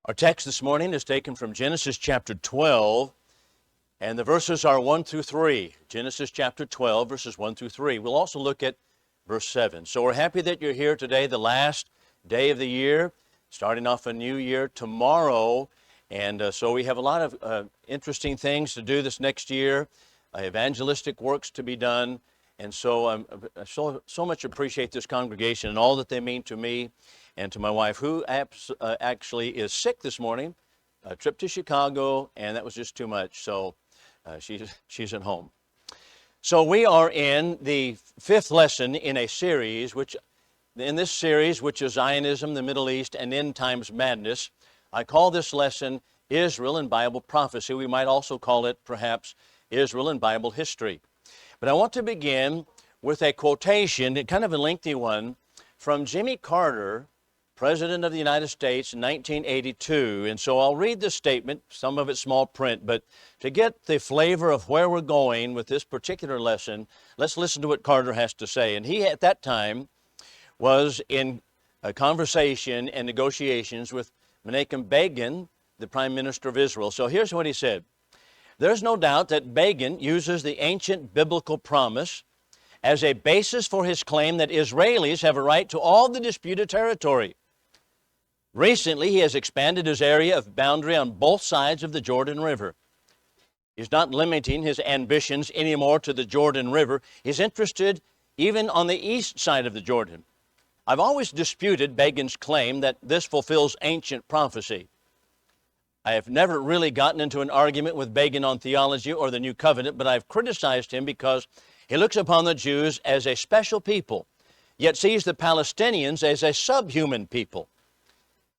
Our text this morning is taken from Genesis chapter 12, and the verses are 1 through 3. Genesis chapter 12, verses 1 through 3. We'll also look at verse 7. So we're happy that you're here today, the last day of the year, starting off a new year tomorrow. And so we have a lot of interesting things to do this next year, evangelistic works to be done. And so I so much appreciate this congregation and all that they mean to me and to my wife, who actually is sick this morning, a trip to Chicago, and that was just too much. So she's at home. So we are in the fifth lesson in a series, which is Zionism, the Middle East, and End Times Madness. I call this lesson Israel and Bible Prophecy. We might also call it, perhaps, Israel and Bible History. But I want to begin with a quotation, kind of a lengthy one, from Jimmy Carter, President of the United States in 1982. And so I'll read this statement, some of it's small print, but to get the flavor of where we're going with this particular lesson, let's listen to what Carter has to say. And he, at that time, was in a conversation and negotiations with Menachem Begin, the Prime Minister of Israel. So here's what he said. There's no doubt that Begin uses the ancient biblical promise as a basis for his claim that Israelis have a right to all the disputed territory. Recently, he has expanded his area of boundary on both sides of the Jordan River. He's not limiting his ambitions anymore to the Jordan River. He's interested even on the east side of the Jordan. I've always disputed Begin's claim that this fulfills ancient prophecy. I have never really gotten into an argument with Begin on theology or the New Covenant, but I've criticized him because he looks upon the Jews as a special people, yet sees the Palestinians as a subhuman people.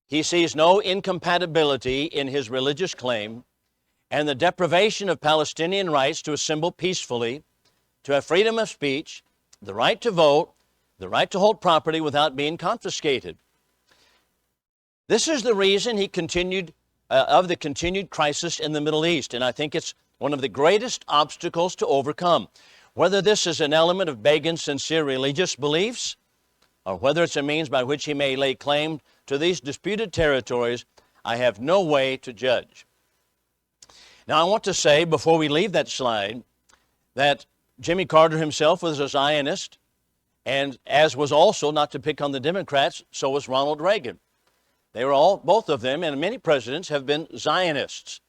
He sees no incompatibility in his religious claim and the deprivation of Palestinian rights to assemble peacefully, to have freedom of speech, the right to vote, the right to hold property without being confiscated. This is the reason he continued of the continued crisis in the Middle East, and I think it's one of the greatest obstacles to overcome. Whether this is an element of Begin's sincere religious beliefs, or whether it's a means by which he may lay claim to these disputed territories, I have no way to judge. Now, I want to say, before we leave that slide, that Jimmy Carter himself was a Zionist, and as was also, not to pick on the Democrats, so was Ronald Reagan. They were all, both of them, and many presidents have been Zionists.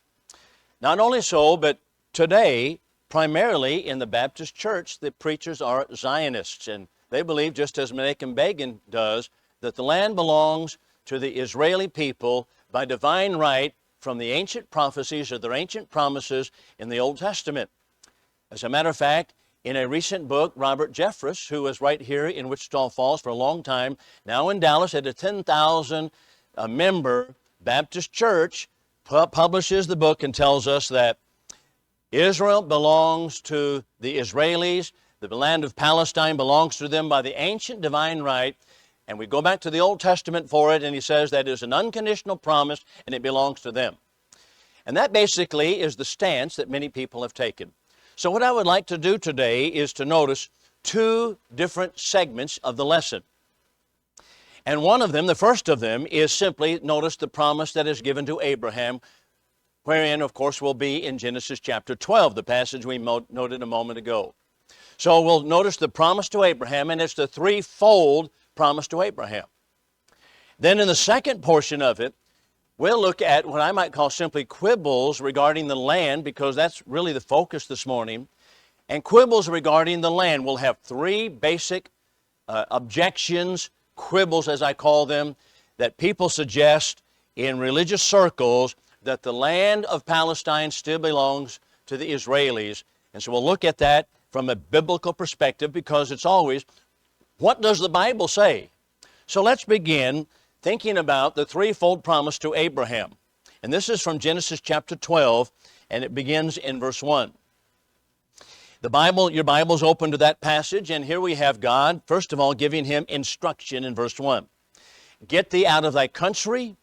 Not only so, but today, primarily in the Baptist church, the preachers are Zionists, and they believe, just as Menachem Begin does, that the land belongs to the Israeli people by divine right from the ancient prophecies or their ancient promises in the Old Testament. As a matter of fact, in a recent book, Robert Jeffress, who was right here in Wichita Falls for a long time, now in Dallas at a 10,000 member Baptist church, publishes the book and tells us that Israel belongs to the Israelis, the land of Palestine belongs to them by the ancient divine right, and we go back to the Old Testament for it, and he says that is an unconditional promise and it belongs to them. And that basically is the stance that many people have taken. So what I would like to do today is to notice two different segments of the lesson. And one of them, the first of them, is simply notice the promise that is given to Abraham, wherein, of course, will be in Genesis chapter 12, the passage we noted a moment ago. So we'll notice the promise to Abraham, and it's the threefold promise to Abraham. Then in the second portion of it, we'll look at what I might call simply quibbles regarding the land, because that's really the focus this morning. And quibbles regarding the land. We'll have three basic objections, quibbles as I call them, that people suggest in religious circles that the land of Palestine still belongs to the Israelis. And so we'll look at that from a biblical perspective, because it's always, what does the Bible say? So let's begin thinking about the threefold promise to Abraham. And this is from Genesis chapter 12, and it begins in verse 1. Your Bible's open to that passage, and here we have God, first of all, giving him instruction in verse 1. Get thee out of thy country,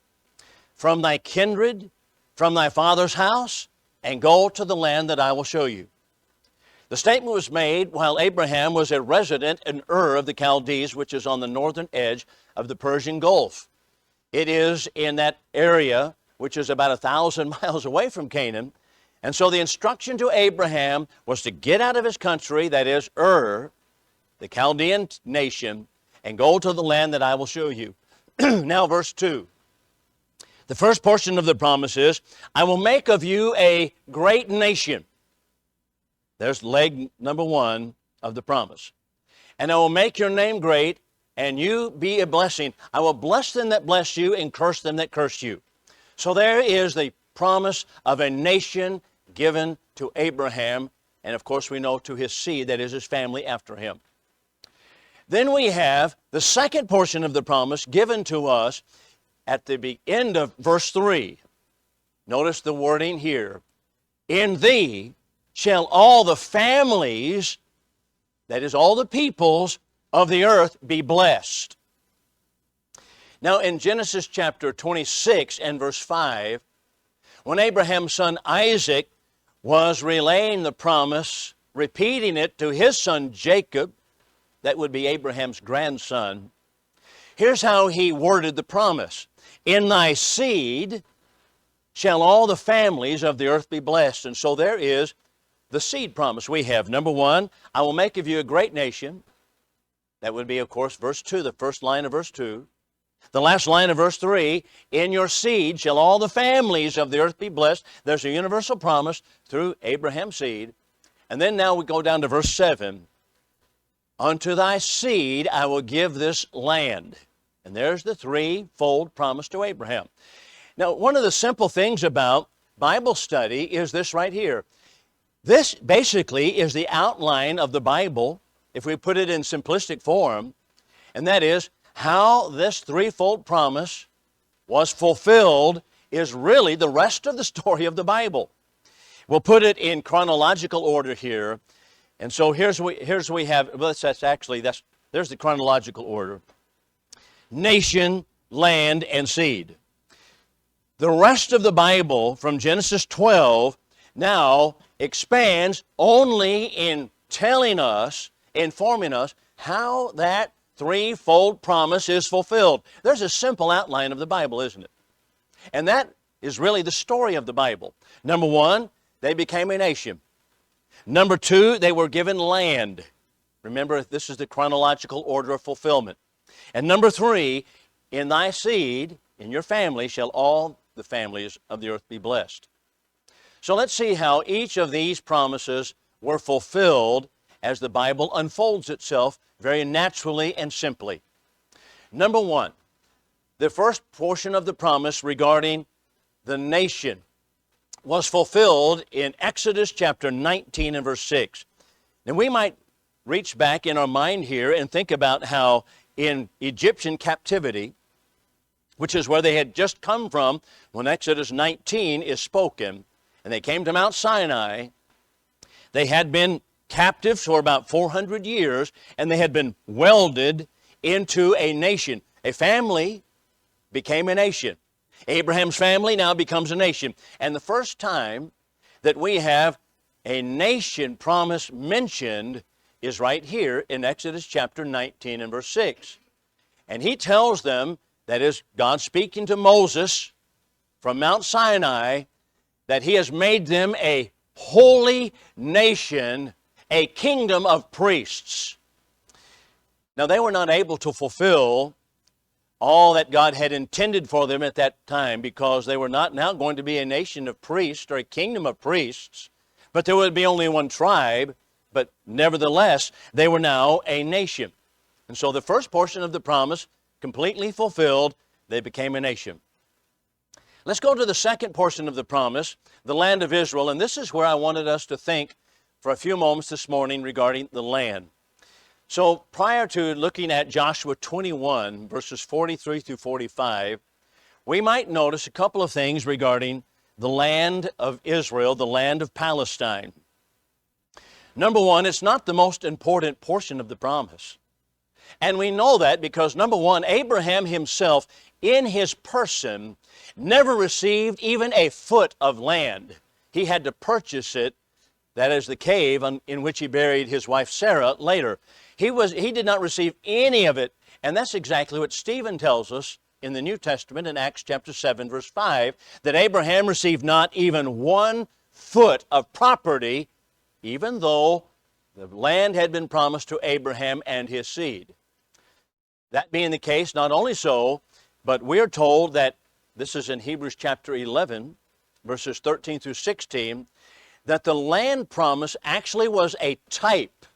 from thy kindred, from thy father's house, and go to the land that I will show you. The statement was made while Abraham was a resident in Ur of the Chaldees, which is on the northern edge of the Persian Gulf. It is in that area which is about 1,000 miles away from Canaan. And so the instruction to Abraham was to get out of his country, that is Ur, the Chaldean nation, and go to the land that I will show you. Now verse 2. The first portion of the promise is, I will make of you a great nation. There's leg number 1 of the promise. And I will make your name great, and you be a blessing. I will bless them that bless you, and curse them that curse you. So there is the promise of a nation given to Abraham, and of course we know to his seed, that is his family after him. Then we have the second portion of the promise given to us at the end of verse 3. Notice the wording here. In thee shall all the families, that is all the peoples of the earth, be blessed. Now in Genesis chapter 26 and verse 5, when Abraham's son Isaac was relaying the promise, repeating it to his son Jacob, that would be Abraham's grandson, here's how he worded the promise. In thy seed shall all the families of the earth be blessed. And so there is the seed promise we have. Number 1, I will make of you a great nation. That would be, of course, verse 2, the first line of verse 2. The last line of verse 3, in your seed shall all the families of the earth be blessed. There's a universal promise through Abraham's seed. And then now we go down to verse 7. Unto thy seed I will give this land. And there's the threefold promise to Abraham. Now, one of the simple things about Bible study is this right here. This basically is the outline of the Bible, if we put it in simplistic form, and that is how this threefold promise was fulfilled is really the rest of the story of the Bible. We'll put it in chronological order here. And so here's what we have. Well, there's the chronological order. Nation, land, and seed. The rest of the Bible from Genesis 12 now expands only in telling us, informing us how that threefold promise is fulfilled. There's a simple outline of the Bible, isn't it? And that is really the story of the Bible. Number 1, they became a nation. Number 2, they were given land. Remember, this is the chronological order of fulfillment. And number 3, in thy seed, in your family, shall all the families of the earth be blessed. So let's see how each of these promises were fulfilled as the Bible unfolds itself very naturally and simply. Number 1, the first portion of the promise regarding the nation was fulfilled in Exodus chapter 19 and verse 6. Now we might reach back in our mind here and think about how in Egyptian captivity, which is where they had just come from when Exodus 19 is spoken, and they came to Mount Sinai, they had been captives for about 400 years, and they had been welded into a nation. A family became a nation. Abraham's family now becomes a nation. And the first time that we have a nation promise mentioned is right here in Exodus chapter 19 and verse 6. And he tells them, that is God speaking to Moses from Mount Sinai, that he has made them a holy nation, a kingdom of priests. Now they were not able to fulfill all that God had intended for them at that time, because they were not now going to be a nation of priests or a kingdom of priests, but there would be only one tribe, but nevertheless they were now a nation. And so the first portion of the promise completely fulfilled, they became a nation. Let's go to the second portion of the promise, the land of Israel, and this is where I wanted us to think for a few moments this morning regarding the land. So prior to looking at Joshua 21, verses 43 through 45, we might notice a couple of things regarding the land of Israel, the land of Palestine. Number 1, it's not the most important portion of the promise. And we know that because, number 1, Abraham himself, in his person, never received even a foot of land. He had to purchase it, that is the cave in which he buried his wife Sarah later. He did not receive any of it, and that's exactly what Stephen tells us in the New Testament in Acts chapter 7, verse 5, that Abraham received not even 1 foot of property, even though the land had been promised to Abraham and his seed. That being the case, not only so, but we're told that, this is in Hebrews chapter 11, verses 13 through 16, that the land promise actually was a type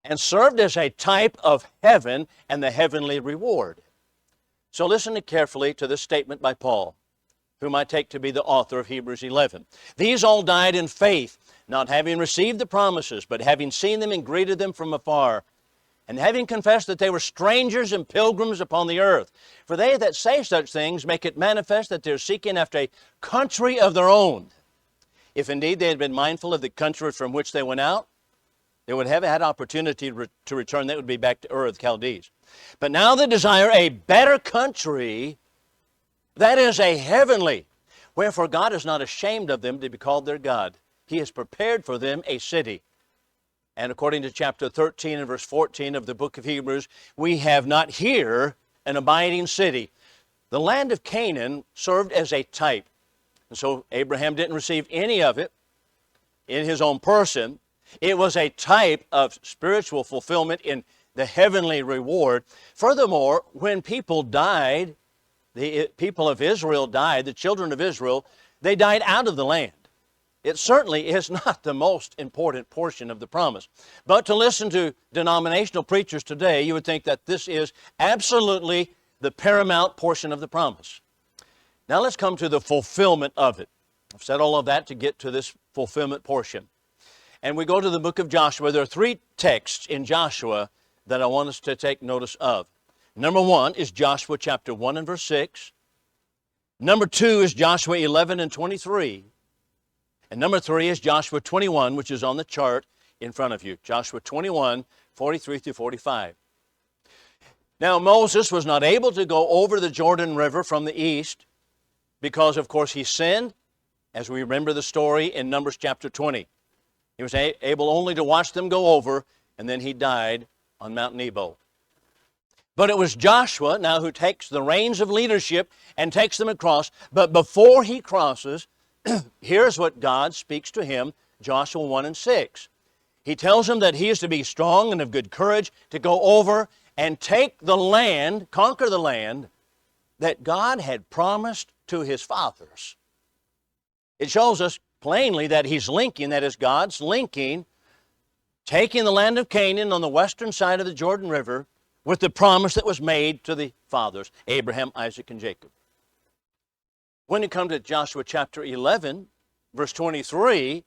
and served as a type of heaven and the heavenly reward. So listen carefully to this statement by Paul, whom I take to be the author of Hebrews 11. These all died in faith, not having received the promises, but having seen them and greeted them from afar, and having confessed that they were strangers and pilgrims upon the earth. For they that say such things make it manifest that they're seeking after a country of their own. If indeed they had been mindful of the country from which they went out, they would have had opportunity to return. That would be back to Ur of the Chaldees. But now they desire a better country, that is a heavenly. Wherefore God is not ashamed of them to be called their God. He has prepared for them a city. And according to chapter 13 and verse 14 of the book of Hebrews, we have not here an abiding city. The land of Canaan served as a type. And so Abraham didn't receive any of it in his own person. It was a type of spiritual fulfillment in the heavenly reward. Furthermore, when people died, the people of Israel died, the children of Israel, they died out of the land. It certainly is not the most important portion of the promise. But to listen to denominational preachers today, you would think that this is absolutely the paramount portion of the promise. Now let's come to the fulfillment of it. I've said all of that to get to this fulfillment portion. And we go to the book of Joshua. There are 3 texts in Joshua that I want us to take notice of. Number 1 is Joshua chapter 1 and verse 6. Number 2 is Joshua 11 and 23. And number 3 is Joshua 21, which is on the chart in front of you. Joshua 21, 43 through 45. Now Moses was not able to go over the Jordan River from the east because, of course, he sinned, as we remember the story in Numbers chapter 20. He was able only to watch them go over, and then he died on Mount Nebo. But it was Joshua now who takes the reins of leadership and takes them across. But before he crosses, here's what God speaks to him, Joshua 1 and 6. He tells him that he is to be strong and of good courage to go over and take the land, conquer the land that God had promised to his fathers. It shows us plainly that he's linking, that is, God's linking, taking the land of Canaan on the western side of the Jordan River with the promise that was made to the fathers, Abraham, Isaac, and Jacob. When you come to Joshua chapter 11, verse 23,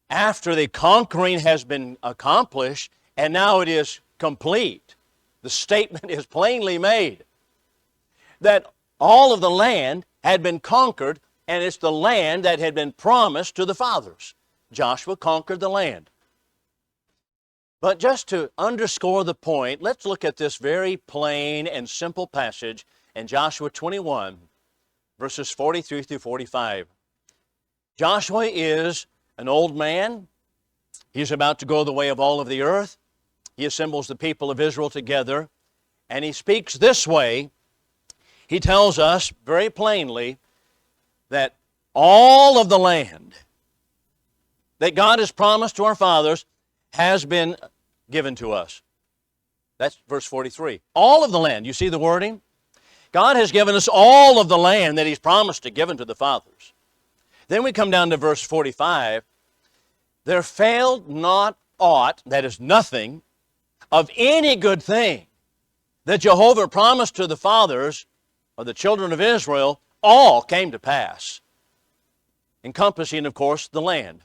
after the conquering has been accomplished and now it is complete, the statement is plainly made that all of the land had been conquered, and it's the land that had been promised to the fathers. Joshua conquered the land. But just to underscore the point, let's look at this very plain and simple passage in Joshua 21, verses 43 through 45. Joshua is an old man. He's about to go the way of all of the earth. He assembles the people of Israel together, and he speaks this way. He tells us very plainly that all of the land that God has promised to our fathers has been given to us. That's verse 43. All of the land. You see the wording? God has given us all of the land that He's promised to give to the fathers. Then we come down to verse 45. There failed not aught, that is nothing, of any good thing that Jehovah promised to the fathers of the children of Israel, all came to pass. Encompassing, of course, the land.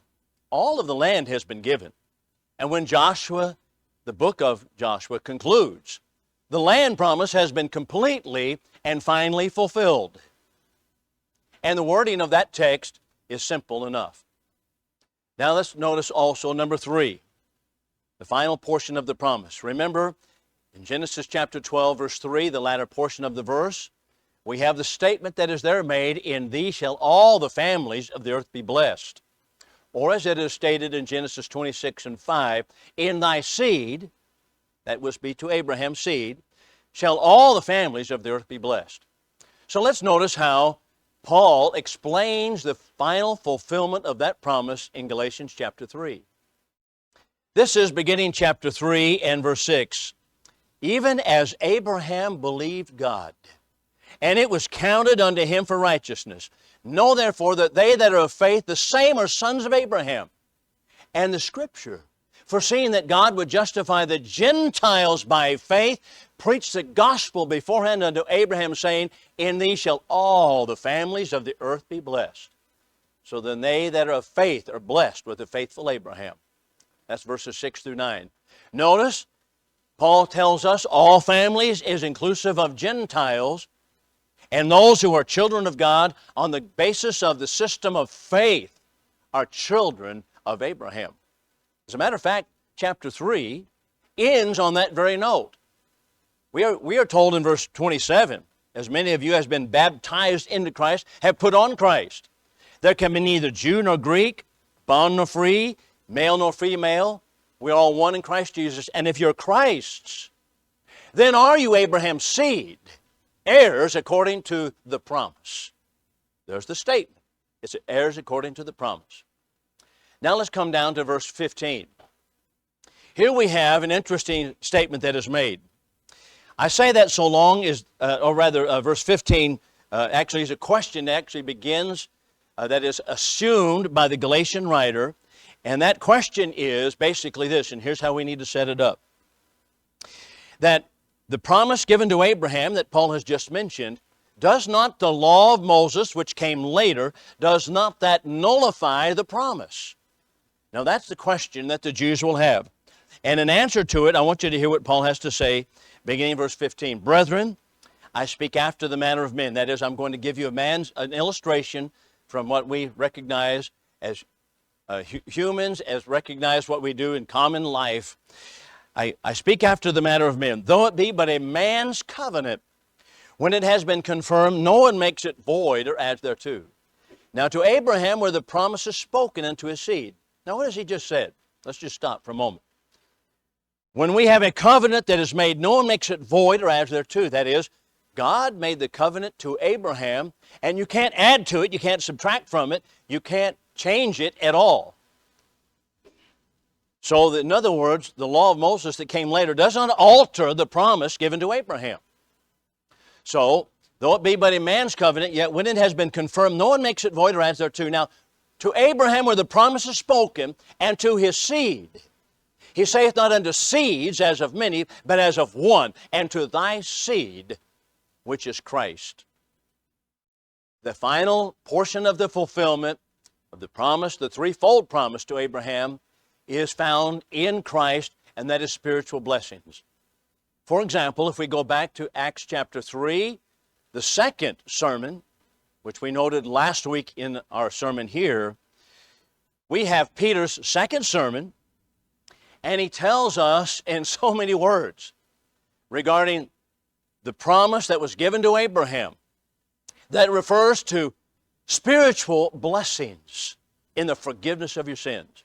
All of the land has been given. And when Joshua, the book of Joshua, concludes, the land promise has been completely and finally fulfilled. And the wording of that text is simple enough. Now let's notice also number 3, the final portion of the promise. Remember, in Genesis chapter 12, verse 3, the latter portion of the verse, we have the statement that is there made, "In thee shall all the families of the earth be blessed." Or as it is stated in Genesis 26 and 5, "In thy seed," that was be to Abraham's seed, shall all the families of the earth be blessed. So let's notice how Paul explains the final fulfillment of that promise in Galatians chapter 3. This is beginning chapter 3 and verse 6. Even as Abraham believed God, and it was counted unto him for righteousness. Know therefore that they that are of faith, the same are sons of Abraham. And the Scripture, foreseeing that God would justify the Gentiles by faith, preached the gospel beforehand unto Abraham, saying, in thee shall all the families of the earth be blessed. So then they that are of faith are blessed with the faithful Abraham. That's verses 6 through 9. Notice, Paul tells us all families is inclusive of Gentiles and those who are children of God on the basis of the system of faith are children of Abraham. As a matter of fact, chapter 3 ends on that very note. We are told in verse 27, as many of you as been baptized into Christ have put on Christ. There can be neither Jew nor Greek, bond nor free, male nor female. We're all one in Christ Jesus. And if you're Christ's, then are you Abraham's seed, heirs according to the promise. There's the statement. It's heirs according to the promise. Now let's come down to verse 15. Here we have an interesting statement that is made. I say that so long as, verse 15 actually is a question that actually begins, that is assumed by the Galatian writer. And that question is basically this, and here's how we need to set it up. That the promise given to Abraham that Paul has just mentioned, does not the law of Moses, which came later, does not that nullify the promise? Now that's the question that the Jews will have. And in answer to it, I want you to hear what Paul has to say, beginning in verse 15. Brethren, I speak after the manner of men. That is, I'm going to give you an illustration from what we recognize as humans, as recognize what we do in common life. I speak after the manner of men. Though it be but a man's covenant, when it has been confirmed, no one makes it void or adds thereto. Now to Abraham were the promises spoken unto his seed. Now what has he just said? Let's just stop for a moment. When we have a covenant that is made, no one makes it void or adds thereto. That is, God made the covenant to Abraham, and you can't add to it, you can't subtract from it, you can't change it at all. So in other words, the law of Moses that came later does not alter the promise given to Abraham. So, though it be but a man's covenant, yet when it has been confirmed, no one makes it void or adds thereto. Now, to Abraham were the promises spoken, and to his seed. He saith not unto seeds as of many, but as of one, and to thy seed, which is Christ. The final portion of the fulfillment of the promise, the threefold promise to Abraham, is found in Christ, and that is spiritual blessings. For example, if we go back to Acts chapter 3, the second sermon, which we noted last week in our sermon here, we have Peter's second sermon, and he tells us in so many words regarding the promise that was given to Abraham that refers to spiritual blessings in the forgiveness of your sins.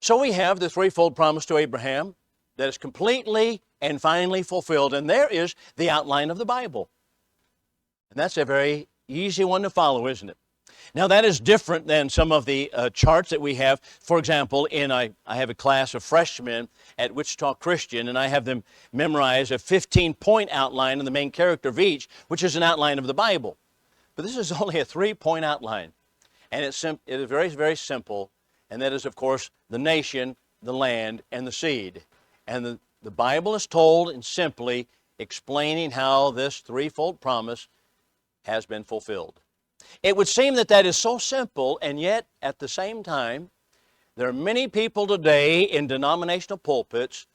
So we have the threefold promise to Abraham that is completely and finally fulfilled, and there is the outline of the Bible. And that's a very easy one to follow, isn't it? Now that is different than some of the charts that we have. For example, I have a class of freshmen at Wichita Christian, and I have them memorize a 15-point outline in the main character of each, which is an outline of the Bible. But this is only a 3-point outline, and it is very, very simple, and that is, of course, the nation, the land, and the seed. And the Bible is told and simply explaining how this threefold promise has been fulfilled. It would seem that that is so simple, and yet at the same time, there are many people today in denominational pulpits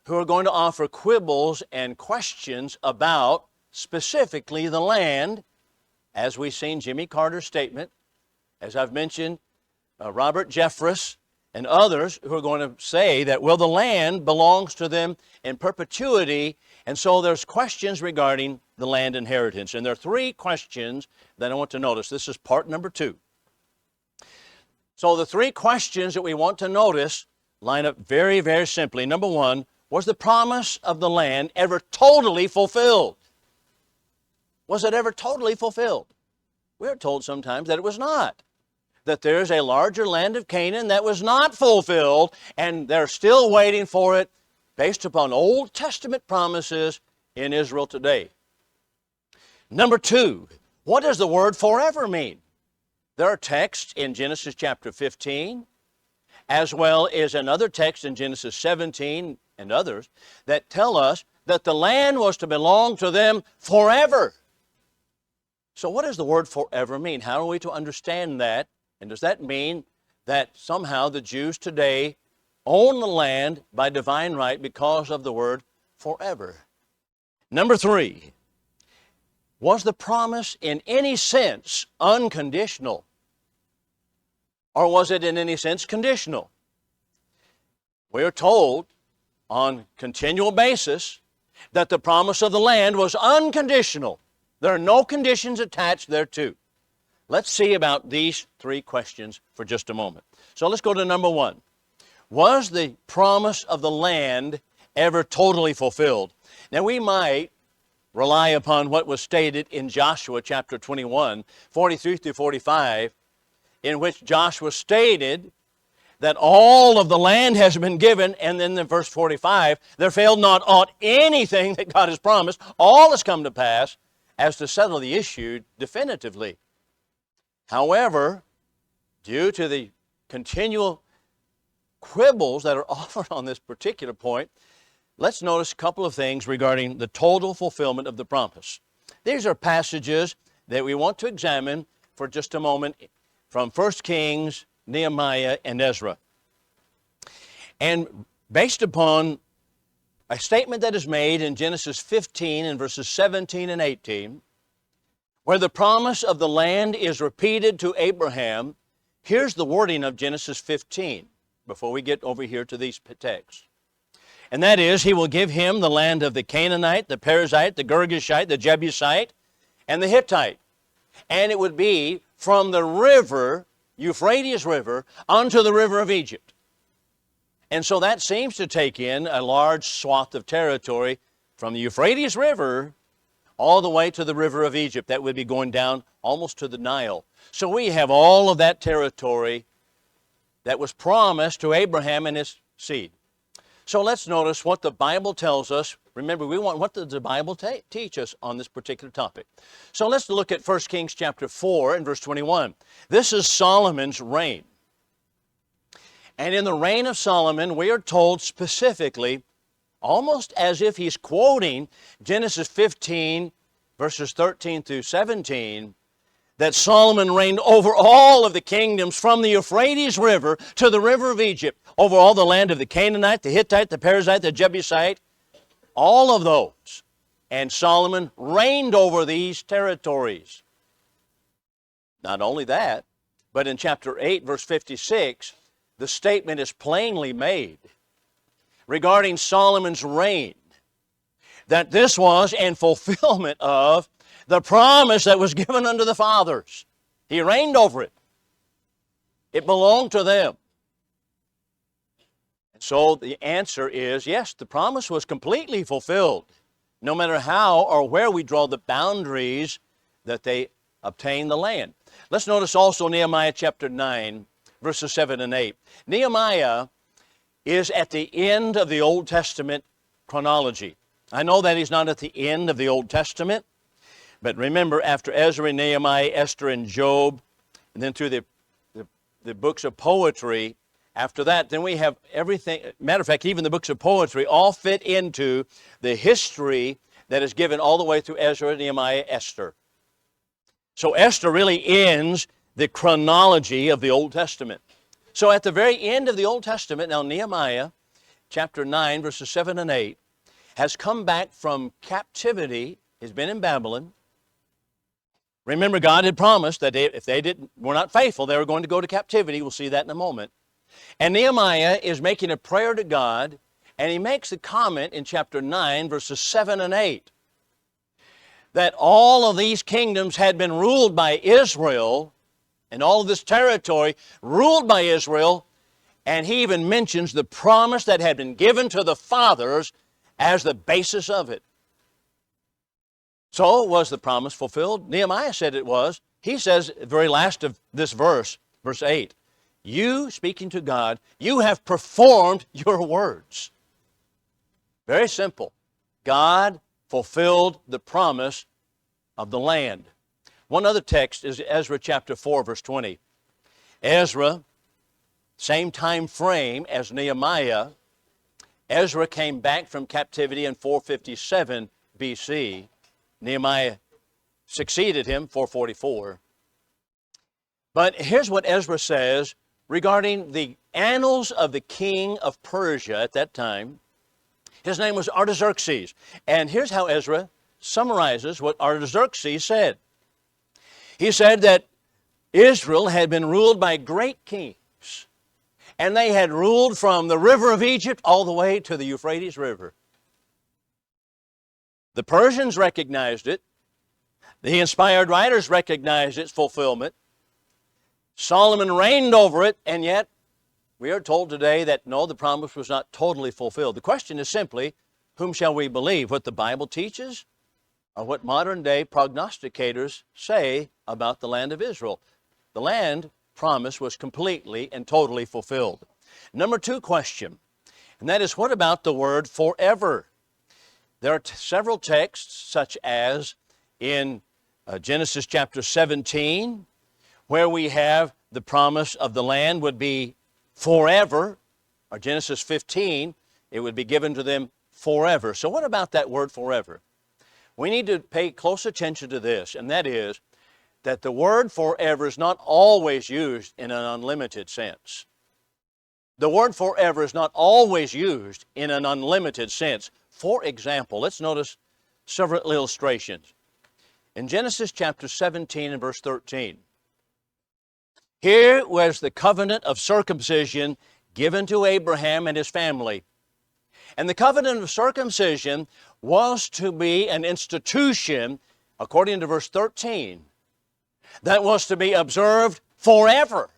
who are going to offer quibbles and questions about specifically the land, as we've seen Jimmy Carter's statement, as I've mentioned, Robert Jeffress, and others who are going to say that, well, the land belongs to them in perpetuity, and so there's questions regarding the land inheritance. And there are 3 questions that I want to notice. This is part number 2. So the 3 questions that we want to notice line up very, very simply. Number 1, Was the promise of the land ever totally fulfilled? Was it ever totally fulfilled? We're told sometimes that it was not. That there's a larger land of Canaan that was not fulfilled, and they're still waiting for it based upon Old Testament promises in Israel today. Number two, what does the word forever mean? There are texts in Genesis chapter 15, as well as another text in Genesis 17 and others, that tell us that the land was to belong to them forever. So what does the word forever mean? How are we to understand that? And does that mean that somehow the Jews today own the land by divine right because of the word forever? Number three, was the promise in any sense unconditional? Or was it in any sense conditional? We are told on continual basis that the promise of the land was unconditional. There are no conditions attached thereto. Let's see about these three questions for just a moment. So let's go to number one. Was the promise of the land ever totally fulfilled? Now we might rely upon what was stated in Joshua chapter 21, 43 through 45, in which Joshua stated that all of the land has been given, and then in verse 45, there failed not aught anything that God has promised. All has come to pass as to settle the issue definitively. However, due to the continual quibbles that are offered on this particular point, let's notice a couple of things regarding the total fulfillment of the promise. These are passages that we want to examine for just a moment from 1 Kings, Nehemiah, and Ezra. And based upon a statement that is made in Genesis 15 and verses 17 and 18, where the promise of the land is repeated to Abraham, here's the wording of Genesis 15 before we get over here to these texts. And that is, he will give him the land of the Canaanite, the Perizzite, the Girgashite, the Jebusite, and the Hittite. And it would be from the river, Euphrates River, unto the river of Egypt. And so that seems to take in a large swath of territory from the Euphrates River all the way to the river of Egypt. That would be going down almost to the Nile. So we have all of that territory that was promised to Abraham and his seed. So let's notice what the Bible tells us. Remember, we want what does the Bible teach us on this particular topic. So let's look at 1 Kings chapter 4 and verse 21. This is Solomon's reign. And in the reign of Solomon, we are told specifically, almost as if he's quoting Genesis 15, verses 13 through 17, that Solomon reigned over all of the kingdoms from the Euphrates River to the river of Egypt, over all the land of the Canaanite, the Hittite, the Perizzite, the Jebusite, all of those. And Solomon reigned over these territories. Not only that, but in chapter 8, verse 56, the statement is plainly made regarding Solomon's reign, that this was in fulfillment of the promise that was given unto the fathers. He reigned over it. It belonged to them. And so the answer is, yes, the promise was completely fulfilled, no matter how or where we draw the boundaries that they obtained the land. Let's notice also Nehemiah chapter 9, verses 7 and 8. Nehemiah is at the end of the Old Testament chronology. I know that he's not at the end of the Old Testament, but remember, after Ezra and Nehemiah, Esther and Job, and then through the books of poetry, after that, then we have everything. Matter of fact, even the books of poetry all fit into the history that is given all the way through Ezra, Nehemiah, Esther. So Esther really ends the chronology of the Old Testament. So at the very end of the Old Testament, now Nehemiah chapter 9, verses 7 and 8, has come back from captivity. He's been in Babylon. Remember, God had promised that if they were not faithful, they were going to go to captivity. We'll see that in a moment. And Nehemiah is making a prayer to God, and he makes a comment in chapter 9, verses 7 and 8, that all of these kingdoms had been ruled by Israel, and all of this territory ruled by Israel, And he even mentions the promise that had been given to the fathers as the basis of it. So was the promise fulfilled? Nehemiah said it was. He says at the very last of this verse, verse 8, you, speaking to God, you have performed your words. Very simple. God fulfilled the promise of the land. One other text is Ezra chapter 4, verse 20. Ezra, same time frame as Nehemiah, Ezra came back from captivity in 457 BC. Nehemiah succeeded him, 444. But here's what Ezra says regarding the annals of the king of Persia at that time. His name was Artaxerxes. And here's how Ezra summarizes what Artaxerxes said. He said that Israel had been ruled by great kings, and they had ruled from the river of Egypt all the way to the Euphrates River. The Persians recognized it. The inspired writers recognized its fulfillment. Solomon reigned over it, and yet we are told today that no, the promise was not totally fulfilled. The question is simply, whom shall we believe? What the Bible teaches or what modern day prognosticators say about the land of Israel? The land promise was completely and totally fulfilled. Number two question, and that is, what about the word forever? There are several texts, such as in Genesis chapter 17, where we have the promise of the land would be forever, or Genesis 15, it would be given to them forever. So what about that word forever? We need to pay close attention to this, and that is that the word forever is not always used in an unlimited sense. The word forever is not always used in an unlimited sense. For example, let's notice several illustrations. In Genesis chapter 17 and verse 13, here was the covenant of circumcision given to Abraham and his family. And the covenant of circumcision was to be an institution, according to verse 13, that was to be observed forever.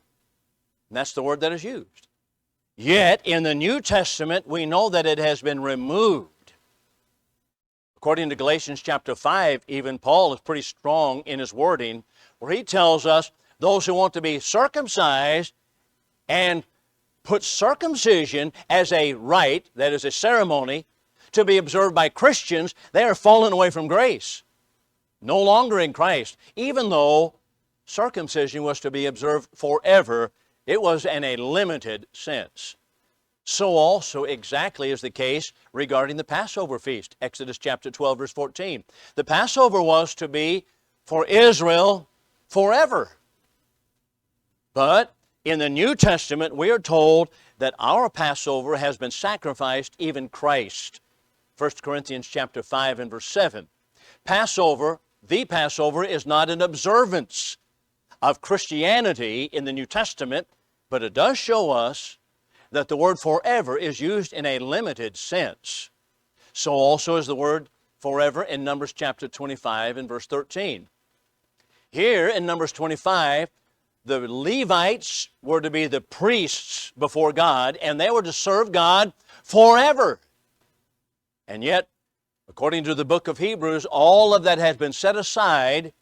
And that's the word that is used. Yet, in the New Testament, we know that it has been removed. According to Galatians chapter 5, even Paul is pretty strong in his wording, where he tells us those who want to be circumcised and put circumcision as a rite, that is a ceremony, to be observed by Christians, they are fallen away from grace. No longer in Christ. Even though circumcision was to be observed forever, it was in a limited sense. So also exactly is the case regarding the Passover feast, Exodus chapter 12, verse 14. The Passover was to be for Israel forever. But in the New Testament, we are told that our Passover has been sacrificed, even Christ. 1 Corinthians chapter 5 and verse 7. Passover, the Passover, is not an observance of Christianity in the New Testament, but it does show us that the word forever is used in a limited sense. So also is the word forever in Numbers chapter 25 and verse 13. Here in Numbers 25, the Levites were to be the priests before God, and they were to serve God forever. And yet, according to the book of Hebrews, all of that has been set aside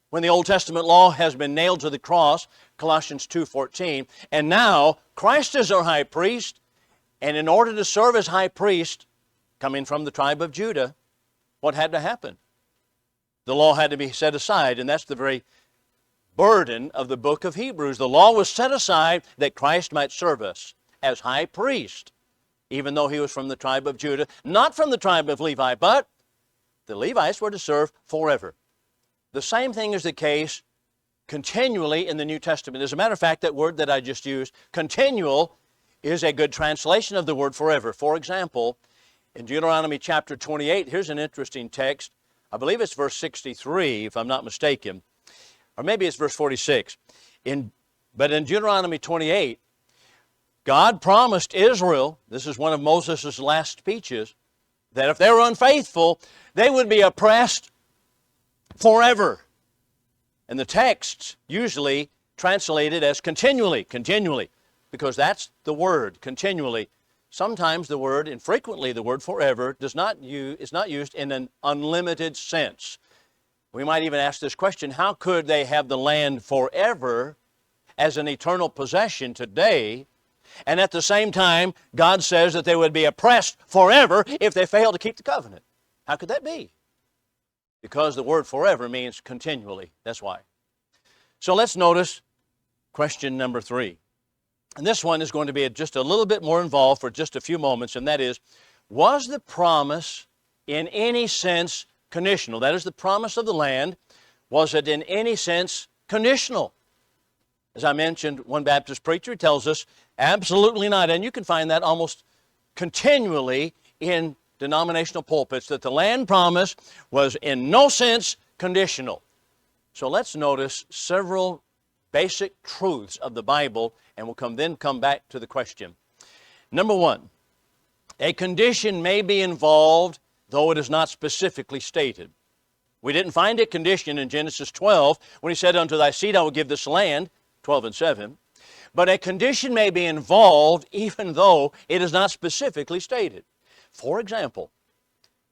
when the Old Testament law has been nailed to the cross, Colossians 2:14. And now, Christ is our high priest, and in order to serve as high priest, coming from the tribe of Judah, what had to happen? The law had to be set aside, and that's the very burden of the book of Hebrews. The law was set aside that Christ might serve us as high priest, even though he was from the tribe of Judah, not from the tribe of Levi, but the Levites were to serve forever. The same thing is the case continually in the New Testament. As a matter of fact, that word that I just used, continual, is a good translation of the word forever. For example, in Deuteronomy chapter 28, here's an interesting text. I believe it's verse 63, if I'm not mistaken. Or maybe it's verse 46. But in Deuteronomy 28, God promised Israel, this is one of Moses' last speeches, that if they were unfaithful, they would be oppressed forever. And the text's usually translated as continually, continually. because that's the word, continually. Sometimes the word, and frequently the word forever, is not used in an unlimited sense. We might even ask this question, how could they have the land forever as an eternal possession today, and at the same time, God says that they would be oppressed forever if they fail to keep the covenant? How could that be? Because the word forever means continually. That's why. So let's notice question number 3. And this one is going to be just a little bit more involved for just a few moments, and that is, was the promise in any sense conditional? That is, the promise of the land, was it in any sense conditional? As I mentioned, one Baptist preacher tells us, absolutely not. And you can find that almost continually in denominational pulpits, that the land promise was in no sense conditional. So let's notice several basic truths of the Bible, and we'll then come back to the question. Number 1, a condition may be involved, though it is not specifically stated. We didn't find a condition in Genesis 12 when he said, unto thy seed I will give this land, 12 and 7. But a condition may be involved even though it is not specifically stated. For example,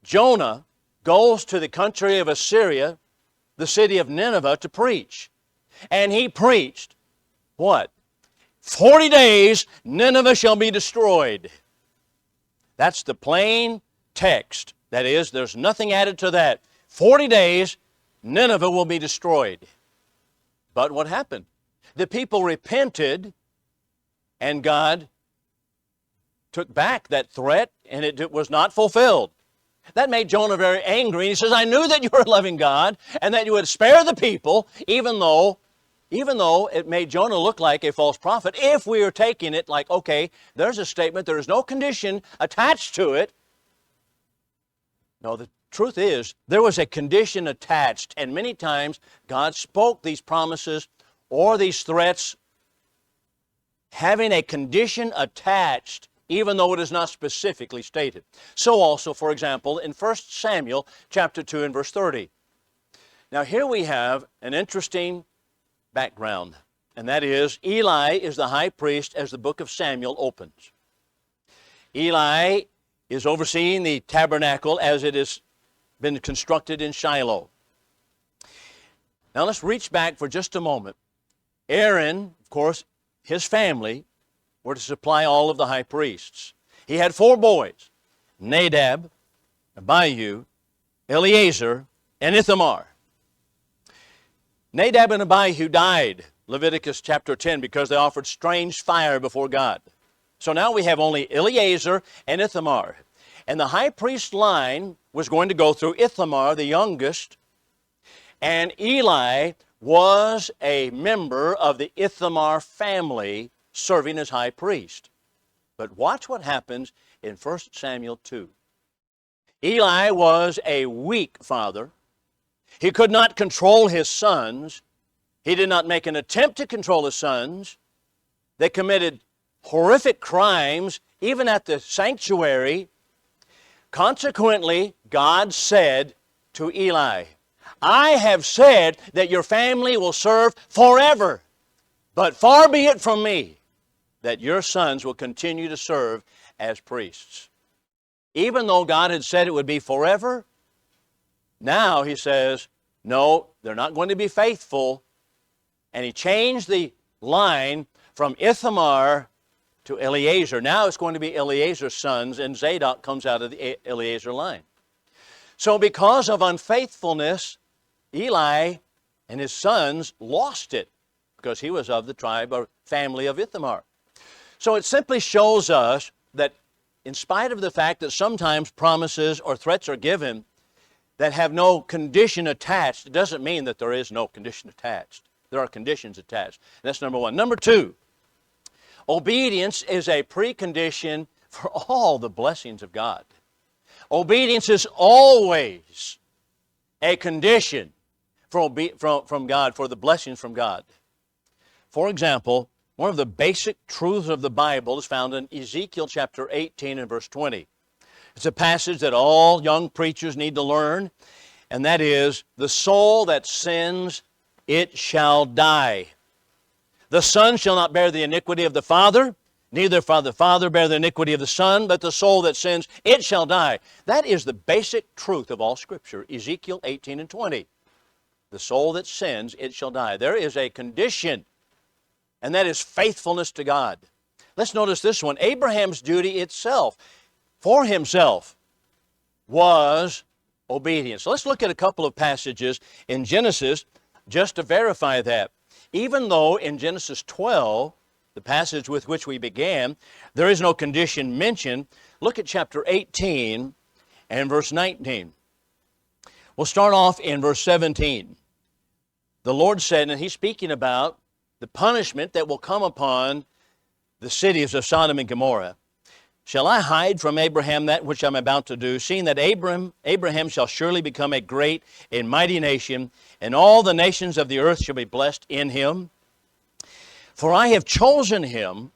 Jonah goes to the country of Assyria, the city of Nineveh, to preach. And he preached, what? 40 days, Nineveh shall be destroyed. That's the plain text. That is, there's nothing added to that. 40 days, Nineveh will be destroyed. But what happened? The people repented, and God took back that threat, and it was not fulfilled. That made Jonah very angry. He says, I knew that you were a loving God, and that you would spare the people, even though it made Jonah look like a false prophet, if we are taking it like, okay, there's a statement, there is no condition attached to it. No, the truth is, there was a condition attached, and many times God spoke these promises or these threats having a condition attached, even though it is not specifically stated. So also, for example, in 1 Samuel chapter 2 and verse 30. Now here we have an interesting background, and that is Eli is the high priest as the book of Samuel opens. Eli is overseeing the tabernacle as it has been constructed in Shiloh. Now let's reach back for just a moment. Aaron, of course, his family were to supply all of the high priests. He had 4 boys, Nadab, Abihu, Eleazar, and Ithamar. Nadab and Abihu died, Leviticus chapter 10, because they offered strange fire before God. So now we have only Eleazar and Ithamar. And the high priest line was going to go through Ithamar, the youngest, and Eli was a member of the Ithamar family serving as high priest. But watch what happens in 1 Samuel 2. Eli was a weak father. He could not control his sons. He did not make an attempt to control his sons. They committed horrific crimes, even at the sanctuary. Consequently, God said to Eli, I have said that your family will serve forever, but far be it from me that your sons will continue to serve as priests. Even though God had said it would be forever, now he says, no, they're not going to be faithful. And he changed the line from Ithamar to Eleazar. Now it's going to be Eleazar's sons, and Zadok comes out of the Eleazar line. So because of unfaithfulness, Eli and his sons lost it because he was of the tribe or family of Ithamar. So it simply shows us that in spite of the fact that sometimes promises or threats are given that have no condition attached, it doesn't mean that there is no condition attached. There are conditions attached. That's number 1. Number 2, obedience is a precondition for all the blessings of God. Obedience is always a condition from God, for the blessings from God. For example, one of the basic truths of the Bible is found in Ezekiel chapter 18 and verse 20. It's a passage that all young preachers need to learn, and that is, the soul that sins, it shall die. The Son shall not bear the iniquity of the Father, neither for the Father bear the iniquity of the Son, but the soul that sins, it shall die. That is the basic truth of all Scripture, Ezekiel 18 and 20. The soul that sins, it shall die. There is a condition, and that is faithfulness to God. Let's notice this one. Abraham's duty itself, for himself, was obedience. So let's look at a couple of passages in Genesis just to verify that. Even though in Genesis 12, the passage with which we began, there is no condition mentioned, look at chapter 18 and verse 19. We'll start off in verse 17. The Lord said, and He's speaking about the punishment that will come upon the cities of Sodom and Gomorrah. Shall I hide from Abraham that which I'm about to do, seeing that Abraham shall surely become a great and mighty nation, and all the nations of the earth shall be blessed in him? For I have chosen him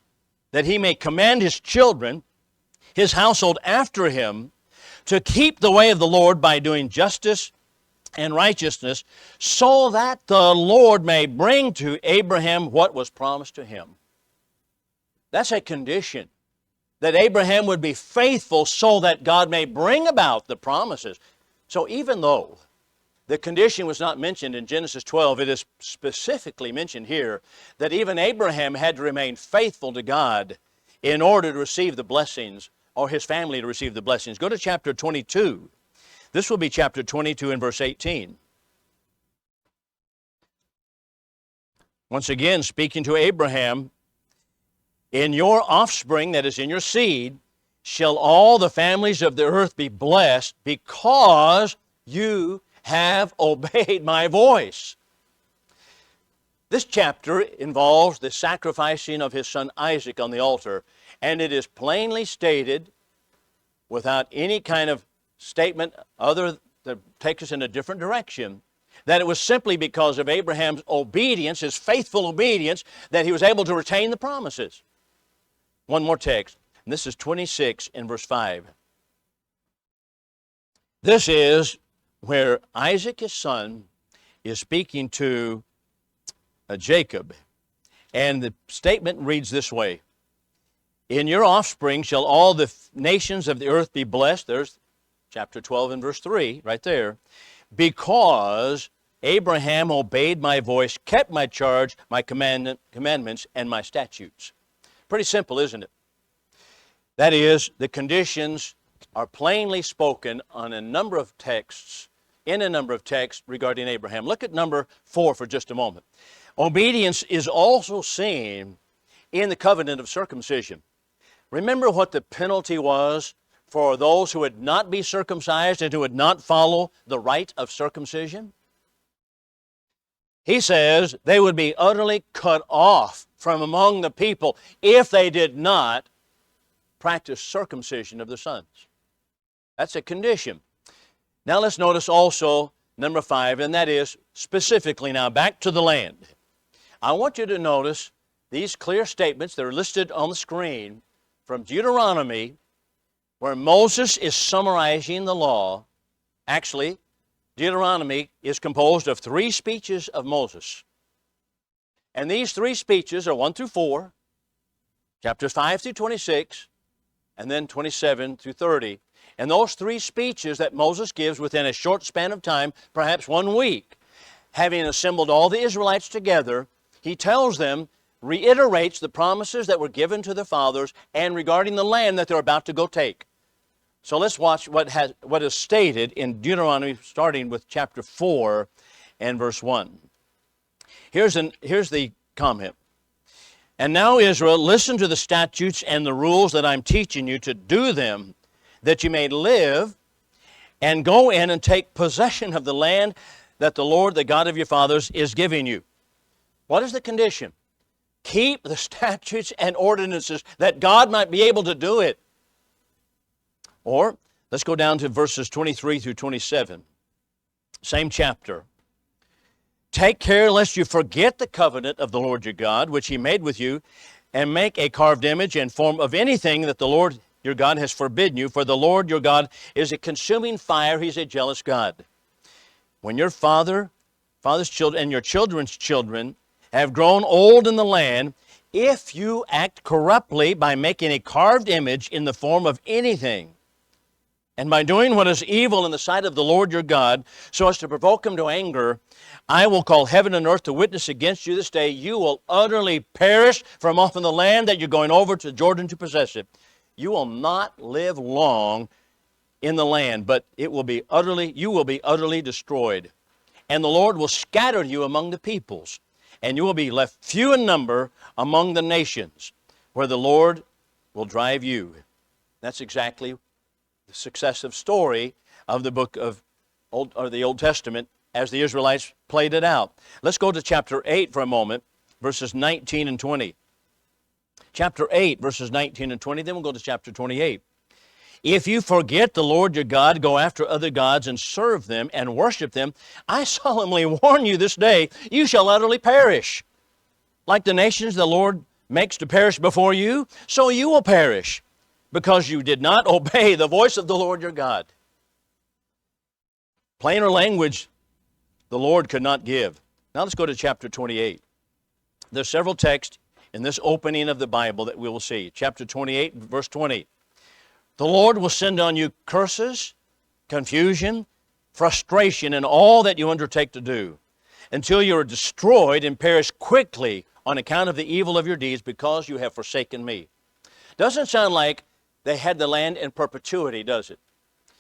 that he may command his children, his household after him, to keep the way of the Lord by doing justice and righteousness, so that the Lord may bring to Abraham what was promised to him. That's a condition, that Abraham would be faithful so that God may bring about the promises. So even though the condition was not mentioned in Genesis 12, it is specifically mentioned here that even Abraham had to remain faithful to God in order to receive the blessings, or his family to receive the blessings. Go to chapter 22. This will be chapter 22 and verse 18. Once again, speaking to Abraham, in your offspring, that is in your seed, shall all the families of the earth be blessed, because you have obeyed my voice. This chapter involves the sacrificing of his son Isaac on the altar, and it is plainly stated, without any kind of statement other that takes us in a different direction, that it was simply because of Abraham's obedience, his faithful obedience, that he was able to retain the promises. One more text, and this is 26 in verse 5. This is where Isaac, his son, is speaking to Jacob. And the statement reads this way: in your offspring shall all the nations of the earth be blessed. There's chapter 12 and verse 3 right there. Because Abraham obeyed my voice, kept my charge, my commandments, and my statutes. Pretty simple, isn't it? That is, the conditions are plainly spoken on a number of texts, in a number of texts regarding Abraham. Look at number 4 for just a moment. Obedience is also seen in the covenant of circumcision. Remember what the penalty was for those who would not be circumcised and who would not follow the rite of circumcision? He says they would be utterly cut off from among the people if they did not practice circumcision of the sons. That's a condition. Now let's notice also number 5, and that is specifically now back to the land. I want you to notice these clear statements that are listed on the screen from Deuteronomy, where Moses is summarizing the law. Actually, Deuteronomy is composed of 3 speeches of Moses. And these 3 speeches are 1 through 4, chapters 5 through 26, and then 27 through 30. And those 3 speeches that Moses gives within a short span of time, perhaps 1 week, having assembled all the Israelites together, he tells them, reiterates the promises that were given to the fathers and regarding the land that they're about to go take. So let's watch what is stated in Deuteronomy, starting with chapter 4 and verse 1. Here's the comment. And now, Israel, listen to the statutes and the rules that I'm teaching you to do them, that you may live and go in and take possession of the land that the Lord, the God of your fathers, is giving you. What is the condition? Keep the statutes and ordinances that God might be able to do it. Or, let's go down to verses 23 through 27. Same chapter. Take care lest you forget the covenant of the Lord your God, which He made with you, and make a carved image and form of anything that the Lord your God has forbidden you. For the Lord your God is a consuming fire. He's a jealous God. When your father's children and your children's children have grown old in the land, if you act corruptly by making a carved image in the form of anything, and by doing what is evil in the sight of the Lord your God, so as to provoke him to anger, I will call heaven and earth to witness against you this day. You will utterly perish from off in the land that you're going over to Jordan to possess it. You will not live long in the land, but you will be utterly destroyed. And the Lord will scatter you among the peoples, and you will be left few in number among the nations, where the Lord will drive you. That's exactly the successive story of the book of the Old Testament as the Israelites played it out. Let's go to chapter 8 for a moment, verses 19 and 20. Chapter 8, verses 19 and 20, then we'll go to chapter 28. If you forget the Lord your God, go after other gods and serve them and worship them, I solemnly warn you this day, you shall utterly perish. Like the nations the Lord makes to perish before you, so you will perish, because you did not obey the voice of the Lord your God. Plainer language the Lord could not give. Now let's go to chapter 28. There's several texts in this opening of the Bible that we will see. Chapter 28, verse 20. The Lord will send on you curses, confusion, frustration in all that you undertake to do, until you are destroyed and perish quickly on account of the evil of your deeds, because you have forsaken me. Doesn't sound like they had the land in perpetuity, does it?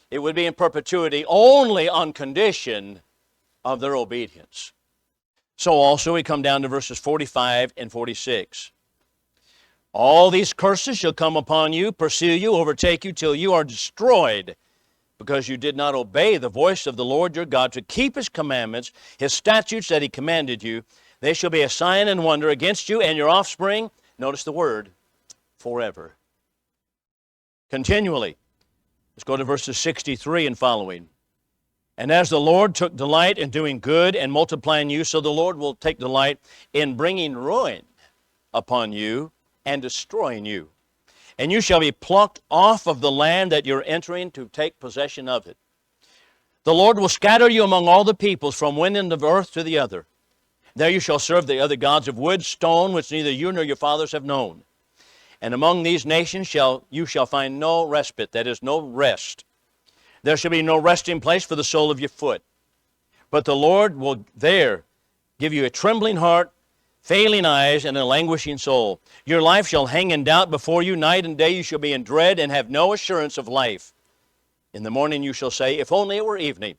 It would be in perpetuity only on condition of their obedience. So also we come down to verses 45 and 46. All these curses shall come upon you, pursue you, overtake you, till you are destroyed, because you did not obey the voice of the Lord your God to keep his commandments, his statutes that he commanded you. They shall be a sign and wonder against you and your offspring. Notice the word, forever. Continually. Let's go to verses 63 and following. And as the Lord took delight in doing good and multiplying you, so the Lord will take delight in bringing ruin upon you and destroying you. And you shall be plucked off of the land that you're entering to take possession of it. The Lord will scatter you among all the peoples, from one end of earth to the other. There you shall serve the other gods of wood, stone, which neither you nor your fathers have known. And among these nations you shall find no respite, that is, no rest. There shall be no resting place for the sole of your foot. But the Lord will there give you a trembling heart, failing eyes, and a languishing soul. Your life shall hang in doubt before you. Night and day you shall be in dread and have no assurance of life. In the morning you shall say, if only it were evening.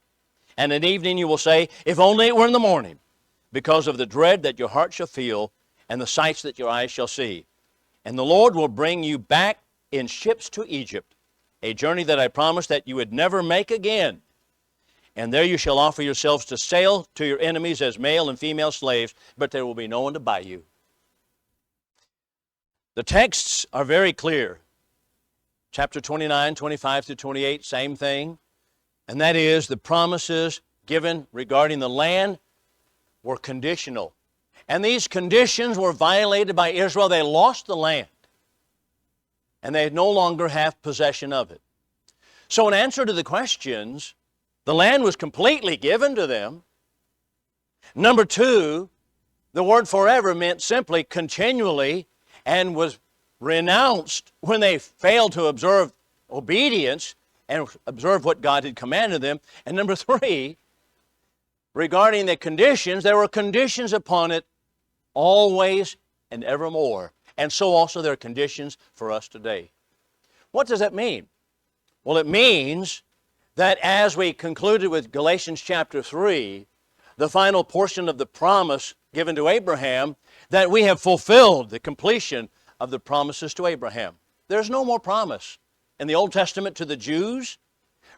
And at evening you will say, if only it were in the morning, because of the dread that your heart shall feel and the sights that your eyes shall see. And the Lord will bring you back in ships to Egypt, a journey that I promised that you would never make again. And there you shall offer yourselves to sale to your enemies as male and female slaves, but there will be no one to buy you. The texts are very clear. Chapter 29, 25 through 28, same thing. And that is, the promises given regarding the land were conditional. And these conditions were violated by Israel. They lost the land, and they no longer have possession of it. So in answer to the questions, the land was completely given to them. Number two, the word forever meant simply continually, and was renounced when they failed to observe obedience and observe what God had commanded them. And number three, regarding the conditions, there were conditions upon it always and evermore. And so also there are conditions for us today. What does that mean? Well, it means that as we concluded with Galatians chapter 3, the final portion of the promise given to Abraham, that we have fulfilled the completion of the promises to Abraham. There's no more promise in the Old Testament to the Jews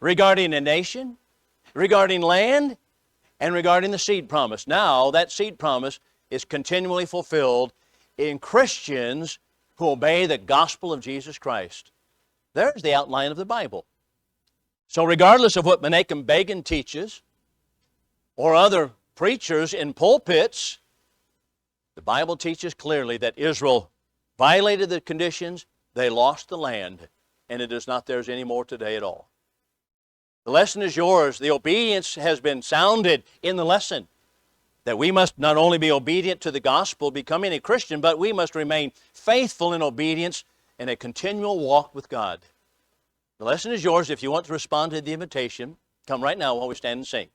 regarding a nation, regarding land, and regarding the seed promise. Now that seed promise is continually fulfilled in Christians who obey the gospel of Jesus Christ. There's the outline of the Bible. So regardless of what Menachem Begin teaches, or other preachers in pulpits, the Bible teaches clearly that Israel violated the conditions, they lost the land, and it is not theirs anymore today at all. The lesson is yours. The obedience has been sounded in the lesson. that we must not only be obedient to the gospel, becoming a Christian, but we must remain faithful in obedience in a continual walk with God. The lesson is yours. If you want to respond to the invitation, come right now while we stand and sing.